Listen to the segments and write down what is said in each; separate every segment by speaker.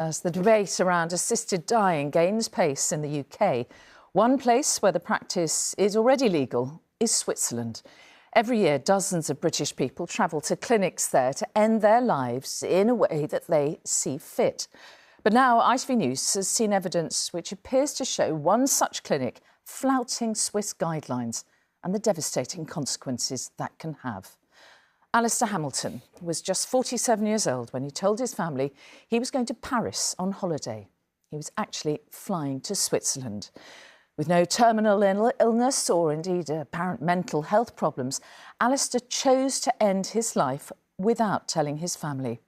Speaker 1: As the debate around assisted dying gains pace in the UK, one place where the practice is already legal is Switzerland. Every year, dozens of British people travel to clinics there to end their lives in a way that they see fit. But now ITV News has seen evidence which appears to show one such clinic flouting Swiss guidelines and the devastating consequences that can have. Alastair Hamilton was just 47 years old when he told his family he was going to Paris on holiday. He was actually flying to Switzerland. With no terminal illness or indeed apparent mental health problems, Alistair chose to end his life without telling his family.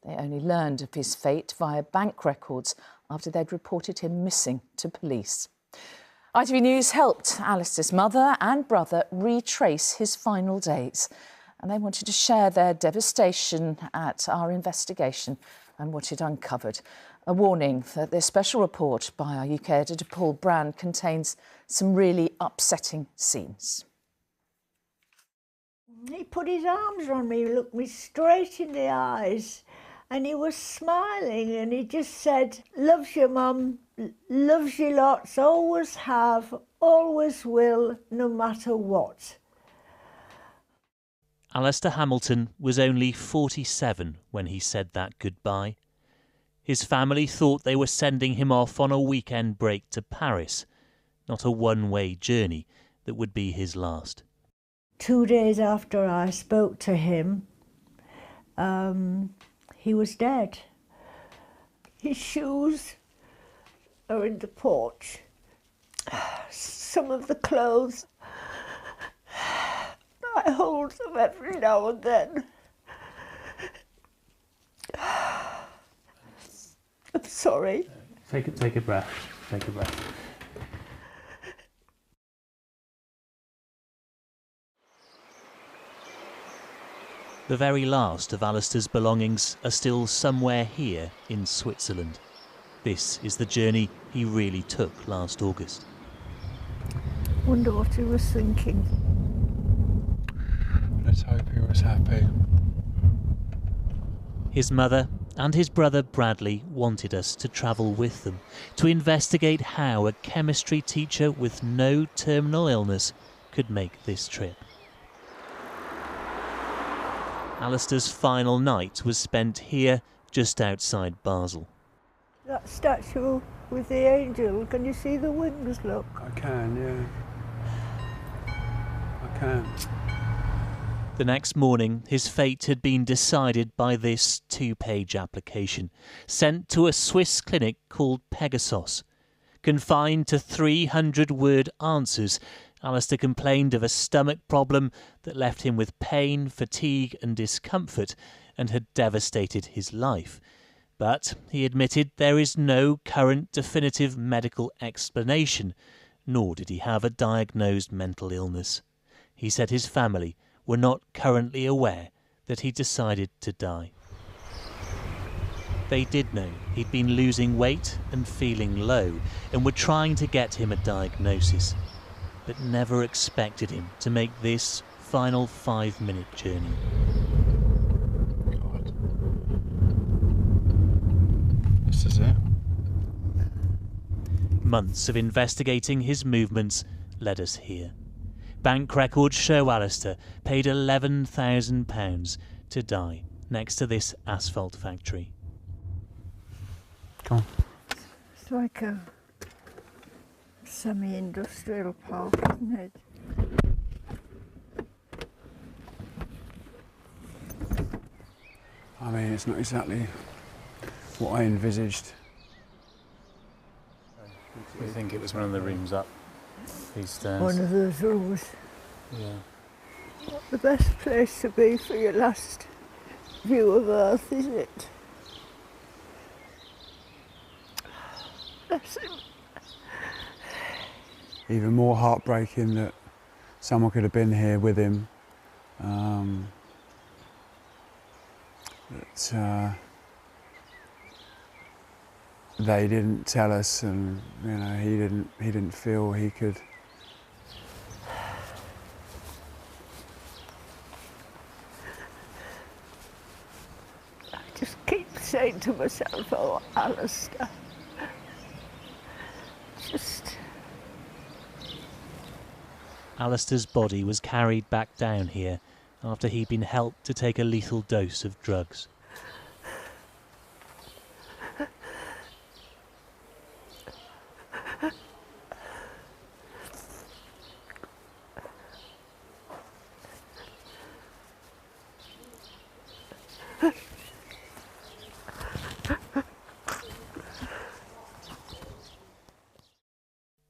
Speaker 1: They only learned of his fate via bank records after they'd reported him missing to police. ITV News helped Alistair's mother and brother retrace his final days, and they wanted to share their devastation at our investigation and what it uncovered. A warning that this special report by our UK editor Paul Brand contains some really upsetting scenes.
Speaker 2: He put his arms around me, looked me straight in the eyes, and he was smiling, and he just said, "Loves you, Mum, loves you lots, always have, always will, no matter what."
Speaker 3: Alastair Hamilton was only 47 when he said that goodbye. His family thought they were sending him off on a weekend break to Paris, not a one-way journey that would be his last.
Speaker 2: 2 days after I spoke to him, he was dead. His shoes are in the porch. Some of the clothes, I hold them every now and then. I'm sorry.
Speaker 4: Take a breath. Take a breath.
Speaker 3: The very last of Alistair's belongings are still somewhere here in Switzerland. This is the journey he really took last August.
Speaker 2: Wonder what he was thinking.
Speaker 4: Let's hope he was happy.
Speaker 3: His mother and his brother Bradley wanted us to travel with them to investigate how a chemistry teacher with no terminal illness could make this trip. Alistair's final night was spent here just outside Basel.
Speaker 2: That statue with the angel, can you see the wings, look?
Speaker 4: I can, yeah. I can.
Speaker 3: The next morning, his fate had been decided by this 2-page application, sent to a Swiss clinic called Pegasos. Confined to 300-word answers, Alistair complained of a stomach problem that left him with pain, fatigue and discomfort and had devastated his life. But he admitted there is no current definitive medical explanation, nor did he have a diagnosed mental illness. He said his family were not currently aware that he decided to die. They did know he'd been losing weight and feeling low and were trying to get him a diagnosis, but never expected him to make this final 5-minute journey.
Speaker 4: God. This is it.
Speaker 3: Months of investigating his movements led us here. Bank records show Alistair paid £11,000 to die next to this asphalt factory.
Speaker 4: Come on.
Speaker 2: It's like a semi-industrial park, isn't it?
Speaker 4: I mean, it's not exactly what I envisaged.
Speaker 5: We think it was one of the rooms up these stairs.
Speaker 2: One of those rooms.
Speaker 5: Yeah.
Speaker 2: Not the best place to be for your last view of Earth, is it? Bless him.
Speaker 4: Even more heartbreaking that someone could have been here with him. That they didn't tell us, and you know, he didn't feel he could.
Speaker 2: I just keep saying to myself, oh, Alistair. Just...
Speaker 3: Alistair's body was carried back down here after he'd been helped to take a lethal dose of drugs.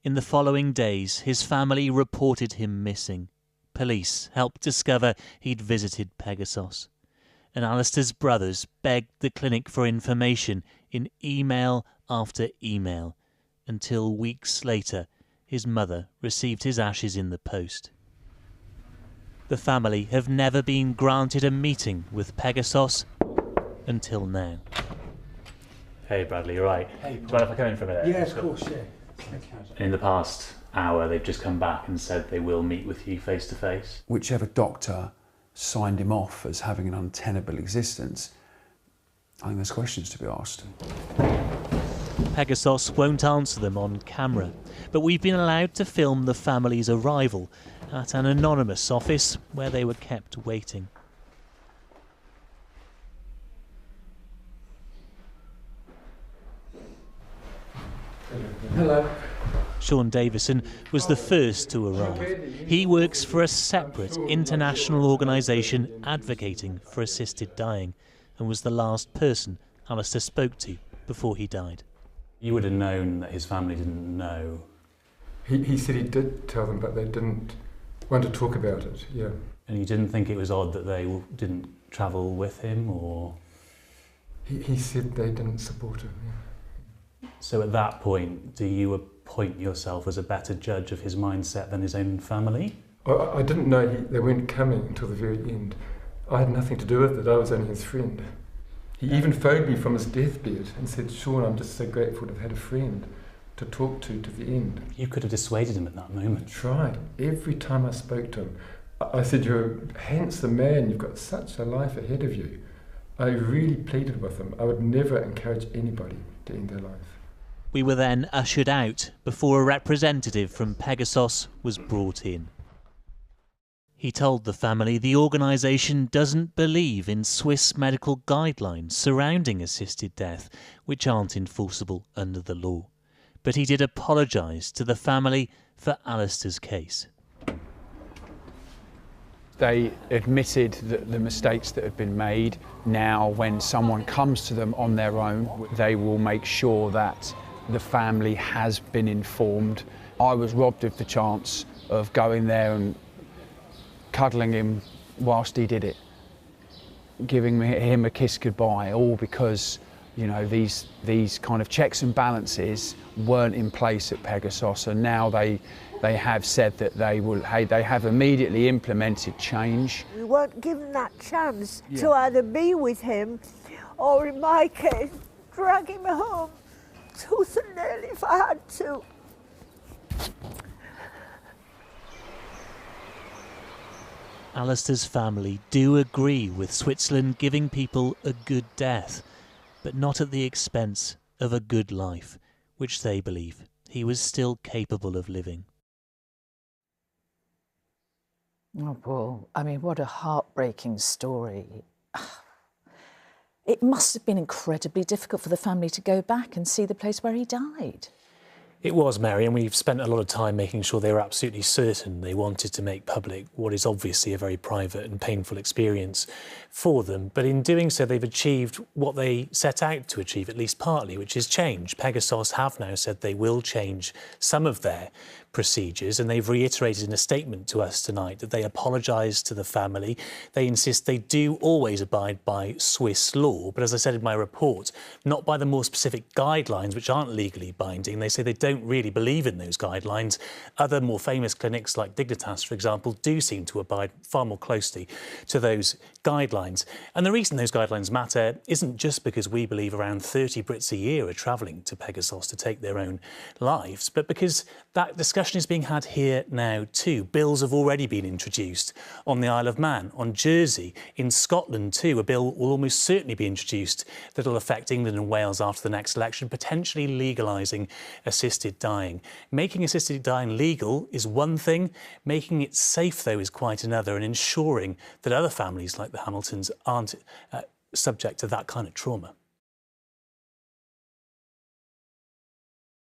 Speaker 3: In the following days, his family reported him missing. Police helped discover he'd visited Pegasos. And Alistair's brothers begged the clinic for information in email after email, until weeks later his mother received his ashes in the post. The family have never been granted a meeting with Pegasos until now.
Speaker 5: Hey Bradley, you're right.
Speaker 4: Hey,
Speaker 5: Do you mind if I come in for a minute?
Speaker 4: Yeah, of course, yeah.
Speaker 5: In the past hour, they've just come back and said they will meet with you face to face.
Speaker 4: Whichever doctor signed him off as having an untenable existence, I think there's questions to be asked.
Speaker 3: Pegasos won't answer them on camera, but we've been allowed to film the family's arrival at an anonymous office where they were kept waiting.
Speaker 4: Hello.
Speaker 3: Sean Davison was the first to arrive. He works for a separate international organisation advocating for assisted dying and was the last person Alistair spoke to before he died.
Speaker 5: You would have known that his family didn't know.
Speaker 6: He said he did tell them, but they didn't want to talk about it, yeah.
Speaker 5: And you didn't think it was odd that they didn't travel with him, or...?
Speaker 6: He said they didn't support him, yeah.
Speaker 5: So at that point, do you appoint yourself as a better judge of his mindset than his own family?
Speaker 6: I didn't know they weren't coming until the very end. I had nothing to do with it, I was only his friend. He even phoned me from his deathbed and said, Sean, I'm just so grateful to have had a friend to talk to the end.
Speaker 5: You could have dissuaded him at that moment.
Speaker 6: I tried. Every time I spoke to him, I said, you're a handsome man, you've got such a life ahead of you. I really pleaded with him. I would never encourage anybody to end their life.
Speaker 3: We were then ushered out before a representative from Pegasos was brought in. He told the family the organisation doesn't believe in Swiss medical guidelines surrounding assisted death, which aren't enforceable under the law. But he did apologise to the family for Alistair's case.
Speaker 7: They admitted the mistakes that had been made. Now, when someone comes to them on their own, they will make sure that the family has been informed. I was robbed of the chance of going there and cuddling him whilst he did it, giving him a kiss goodbye, all because, you know, these kind of checks and balances weren't in place at Pegasos, and now they have said that they have immediately implemented change.
Speaker 2: We weren't given that chance to either be with him or, in my case, drag him home tooth and nail if I had to.
Speaker 3: Alistair's family do agree with Switzerland giving people a good death, but not at the expense of a good life, which they believe he was still capable of living.
Speaker 1: Oh, Paul, I mean, what a heartbreaking story. It must have been incredibly difficult for the family to go back and see the place where he died.
Speaker 5: It was, Mary, and we've spent a lot of time making sure they were absolutely certain they wanted to make public what is obviously a very private and painful experience for them. But in doing so, they've achieved what they set out to achieve, at least partly, which is change. Pegasos have now said they will change some of their procedures, and they've reiterated in a statement to us tonight that they apologise to the family. They insist they do always abide by Swiss law, but as I said in my report, not by the more specific guidelines, which aren't legally binding. They say they don't really believe in those guidelines. Other more famous clinics like Dignitas, for example, do seem to abide far more closely to those guidelines. And the reason those guidelines matter isn't just because we believe around 30 Brits a year are travelling to Pegasos to take their own lives, but because that discussion discussion is being had here now too. Bills have already been introduced on the Isle of Man, on Jersey, in Scotland too. A bill will almost certainly be introduced that will affect England and Wales after the next election, potentially legalising assisted dying. Making assisted dying legal is one thing, making it safe though is quite another, and ensuring that other families like the Hamiltons aren't subject to that kind of trauma.